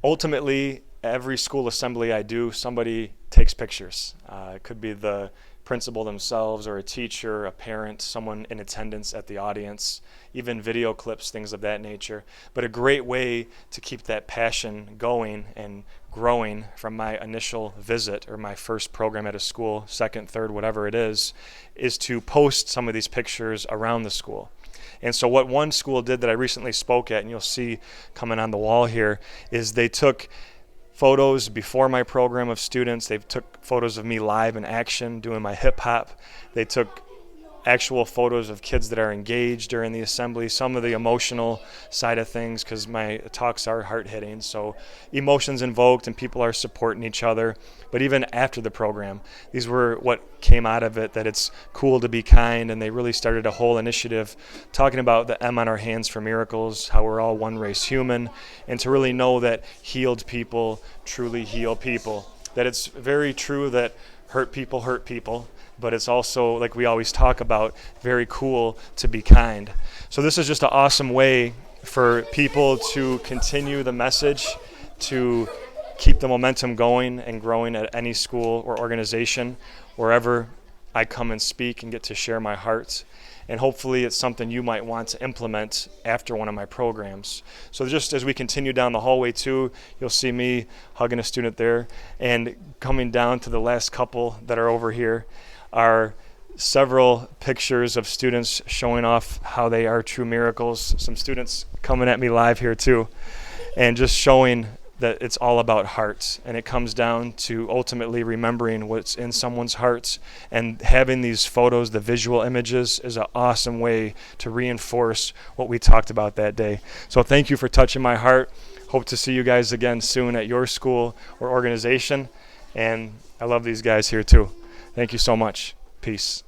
Ultimately, every school assembly I do, somebody takes pictures. It could be the principal themselves or a teacher, a parent, someone in attendance at the audience, even video clips, things of that nature. But a great way to keep that passion going and growing from my initial visit or my first program at a school, second, third, whatever it is to post some of these pictures around the school. And so what one school did that I recently spoke at, and you'll see coming on the wall here, is they took photos before my program of students. They took photos of me live in action doing my hip hop. They took actual photos of kids that are engaged during the assembly, some of the emotional side of things, because my talks are hard-hitting, so emotions invoked and people are supporting each other. But even after the program, these were what came out of it, that it's cool to be kind, and they really started a whole initiative talking about the M on our hands for miracles, how we're all one race human, and to really know that healed people truly heal people. That it's very true that hurt people, but it's also, like we always talk about, very cool to be kind. So this is just an awesome way for people to continue the message, to keep the momentum going and growing at any school or organization, wherever I come and speak and get to share my heart. And hopefully it's something you might want to implement after one of my programs. So just as we continue down the hallway too, you'll see me hugging a student there, and coming down to the last couple that are over here are several pictures of students showing off how they are true miracles. Some students coming at me live here too, and just showing that it's all about hearts, and it comes down to ultimately remembering what's in someone's hearts, and having these photos, the visual images, is an awesome way to reinforce what we talked about that day. So thank you for touching my heart. Hope to see you guys again soon at your school or organization, and I love these guys here too. Thank you so much. Peace.